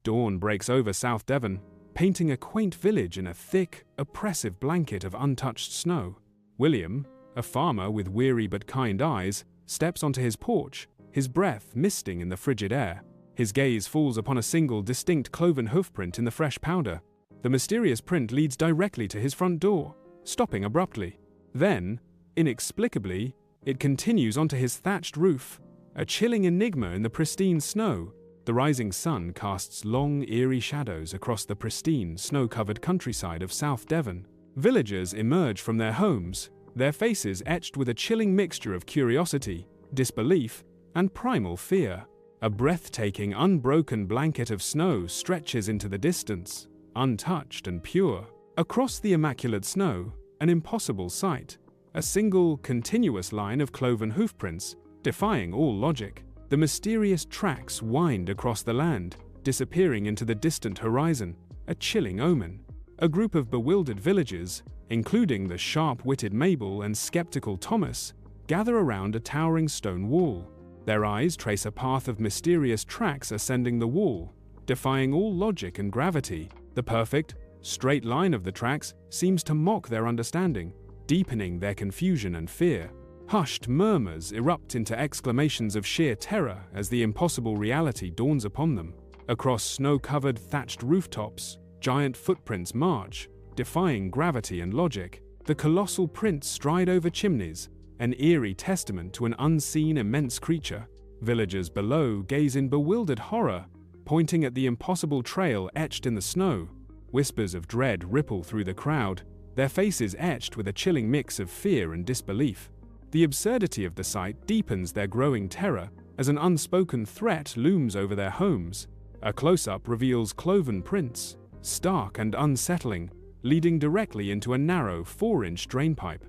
Dawn breaks over South Devon, painting a quaint village in a thick, oppressive blanket of untouched snow. William, a farmer with weary but kind eyes, steps onto his porch, his breath misting in the frigid air. His gaze falls upon a single distinct cloven hoofprint in the fresh powder. The mysterious print leads directly to his front door, stopping abruptly. Then, inexplicably, it continues onto his thatched roof, a chilling enigma in the pristine snow. The rising sun casts long, eerie shadows across the pristine, snow-covered countryside of South Devon. Villagers emerge from their homes, their faces etched with a chilling mixture of curiosity, disbelief, and primal fear. A breathtaking, unbroken blanket of snow stretches into the distance, untouched and pure. Across the immaculate snow, an impossible sight, a single, continuous line of cloven hoofprints, defying all logic. The mysterious tracks wind across the land, disappearing into the distant horizon, a chilling omen. A group of bewildered villagers, including the sharp-witted Mabel and skeptical Thomas, gather around a towering stone wall. Their eyes trace a path of mysterious tracks ascending the wall, defying all logic and gravity. The perfect, straight line of the tracks seems to mock their understanding, deepening their confusion and fear. Hushed murmurs erupt into exclamations of sheer terror as the impossible reality dawns upon them. Across snow-covered thatched rooftops, giant footprints march, defying gravity and logic. The colossal prints stride over chimneys, an eerie testament to an unseen immense creature. Villagers below gaze in bewildered horror, pointing at the impossible trail etched in the snow. Whispers of dread ripple through the crowd, their faces etched with a chilling mix of fear and disbelief. The absurdity of the sight deepens their growing terror as an unspoken threat looms over their homes. A close-up reveals cloven prints, stark and unsettling, leading directly into a narrow 4-inch drainpipe.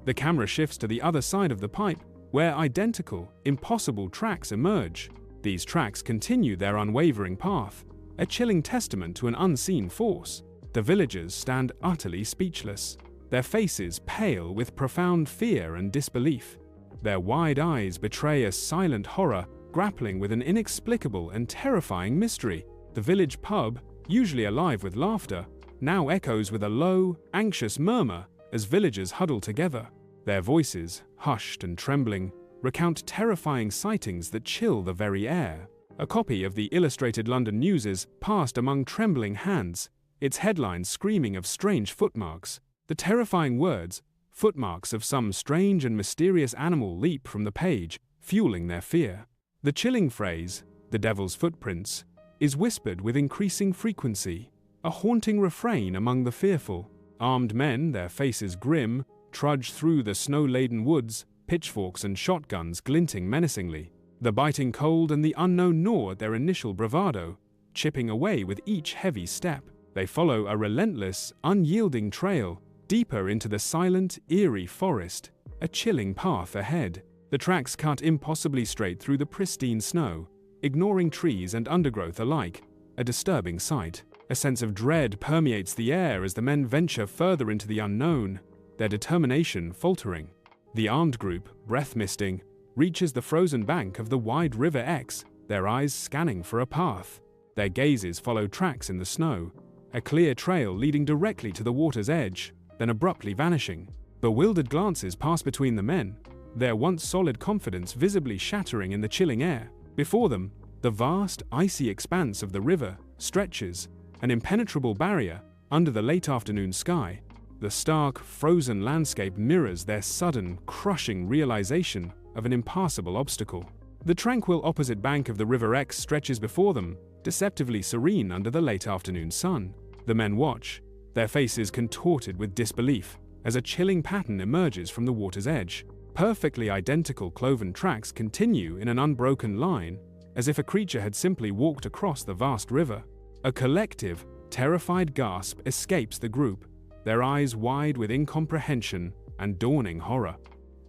The camera shifts to the other side of the pipe, where identical, impossible tracks emerge. These tracks continue their unwavering path, a chilling testament to an unseen force. The villagers stand utterly speechless, their faces pale with profound fear and disbelief. Their wide eyes betray a silent horror, grappling with an inexplicable and terrifying mystery. The village pub, usually alive with laughter, now echoes with a low, anxious murmur as villagers huddle together. Their voices, hushed and trembling, recount terrifying sightings that chill the very air. A copy of the Illustrated London News is passed among trembling hands, its headlines screaming of strange footmarks. The terrifying words, "footmarks of some strange and mysterious animal," leap from the page, fueling their fear. The chilling phrase, "the devil's footprints," is whispered with increasing frequency, a haunting refrain among the fearful. Armed men, their faces grim, trudge through the snow-laden woods, pitchforks and shotguns glinting menacingly. The biting cold and the unknown gnaw at their initial bravado, chipping away with each heavy step. They follow a relentless, unyielding trail, deeper into the silent, eerie forest, a chilling path ahead. The tracks cut impossibly straight through the pristine snow, ignoring trees and undergrowth alike, a disturbing sight. A sense of dread permeates the air as the men venture further into the unknown, their determination faltering. The armed group, breath-misting, reaches the frozen bank of the wide River X, their eyes scanning for a path. Their gazes follow tracks in the snow, a clear trail leading directly to the water's edge, then abruptly vanishing. Bewildered glances pass between the men, their once solid confidence visibly shattering in the chilling air. Before them, the vast, icy expanse of the river stretches, an impenetrable barrier under the late afternoon sky. The stark, frozen landscape mirrors their sudden, crushing realization of an impassable obstacle. The tranquil opposite bank of the River X stretches before them, deceptively serene under the late afternoon sun. The men watch, their faces contorted with disbelief, as a chilling pattern emerges from the water's edge. Perfectly identical cloven tracks continue in an unbroken line, as if a creature had simply walked across the vast river. A collective, terrified gasp escapes the group, their eyes wide with incomprehension and dawning horror.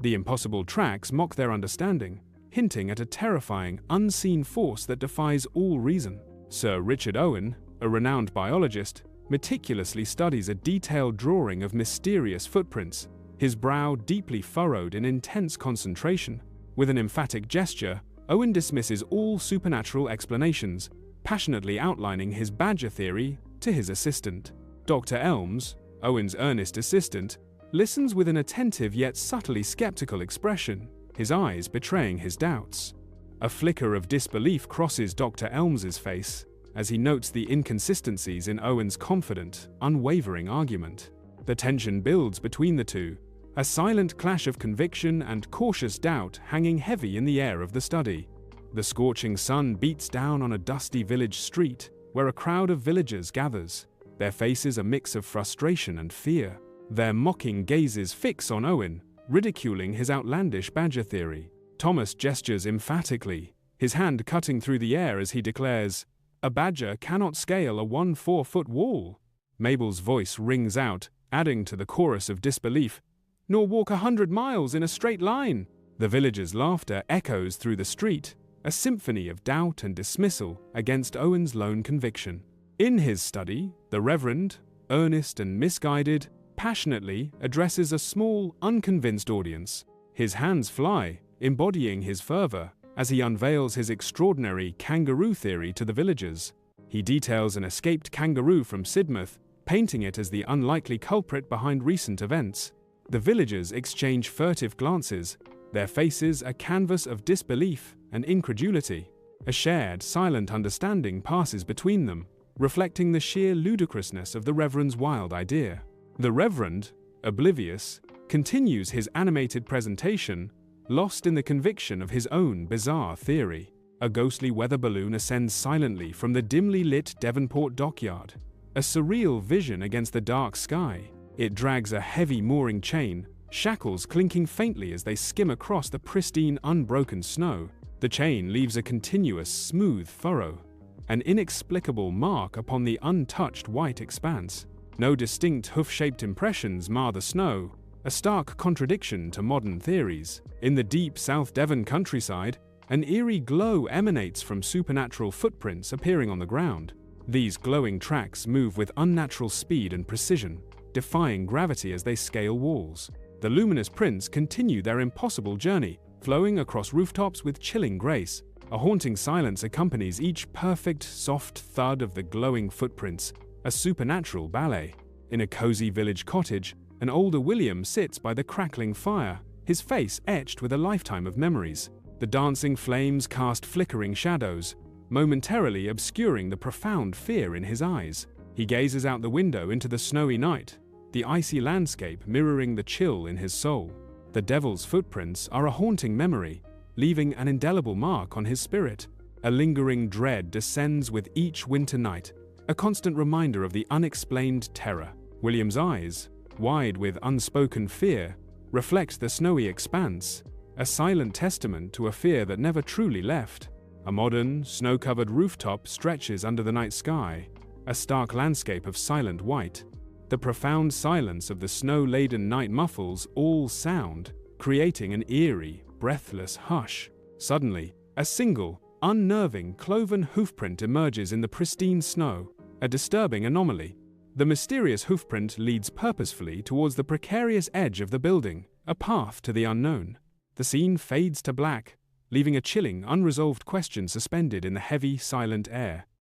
The impossible tracks mock their understanding, hinting at a terrifying, unseen force that defies all reason. Sir Richard Owen, a renowned biologist, meticulously studies a detailed drawing of mysterious footprints, his brow deeply furrowed in intense concentration. With an emphatic gesture, Owen dismisses all supernatural explanations, passionately outlining his badger theory to his assistant. Dr. Elms, Owen's earnest assistant, listens with an attentive yet subtly skeptical expression, his eyes betraying his doubts. A flicker of disbelief crosses Dr. Elms's face as he notes the inconsistencies in Owen's confident, unwavering argument. The tension builds between the two, a silent clash of conviction and cautious doubt hanging heavy in the air of the study. The scorching sun beats down on a dusty village street where a crowd of villagers gathers, their faces a mix of frustration and fear. Their mocking gazes fix on Owen, ridiculing his outlandish badger theory. Thomas gestures emphatically, his hand cutting through the air as he declares, "A badger cannot scale a 4-foot wall." Mabel's voice rings out, adding to the chorus of disbelief, "Nor walk 100 miles in a straight line." The villagers' laughter echoes through the street, a symphony of doubt and dismissal against Owen's lone conviction. In his study, the Reverend, earnest and misguided, passionately addresses a small, unconvinced audience. His hands fly, embodying his fervor, as he unveils his extraordinary kangaroo theory to the villagers. He details an escaped kangaroo from Sidmouth, painting it as the unlikely culprit behind recent events. The villagers exchange furtive glances, their faces a canvas of disbelief and incredulity. A shared, silent understanding passes between them, reflecting the sheer ludicrousness of the Reverend's wild idea. The Reverend, oblivious, continues his animated presentation, lost in the conviction of his own bizarre theory. A ghostly weather balloon ascends silently from the dimly lit Devonport dockyard, a surreal vision against the dark sky. It drags a heavy mooring chain, shackles clinking faintly as they skim across the pristine, unbroken snow. The chain leaves a continuous, smooth furrow, an inexplicable mark upon the untouched white expanse. No distinct hoof-shaped impressions mar the snow, a stark contradiction to modern theories. In the deep South Devon countryside, an eerie glow emanates from supernatural footprints appearing on the ground. These glowing tracks move with unnatural speed and precision, defying gravity as they scale walls. The luminous prints continue their impossible journey, flowing across rooftops with chilling grace. A haunting silence accompanies each perfect, soft thud of the glowing footprints, a supernatural ballet. In a cozy village cottage, an older William sits by the crackling fire, his face etched with a lifetime of memories. The dancing flames cast flickering shadows, momentarily obscuring the profound fear in his eyes. He gazes out the window into the snowy night, the icy landscape mirroring the chill in his soul. The devil's footprints are a haunting memory, leaving an indelible mark on his spirit. A lingering dread descends with each winter night, a constant reminder of the unexplained terror. William's eyes, wide with unspoken fear, reflect the snowy expanse, a silent testament to a fear that never truly left. A modern, snow-covered rooftop stretches under the night sky, a stark landscape of silent white. The profound silence of the snow-laden night muffles all sound, creating an eerie, breathless hush. Suddenly, a single, unnerving, cloven hoofprint emerges in the pristine snow, a disturbing anomaly. The mysterious hoofprint leads purposefully towards the precarious edge of the building, a path to the unknown. The scene fades to black, leaving a chilling, unresolved question suspended in the heavy, silent air.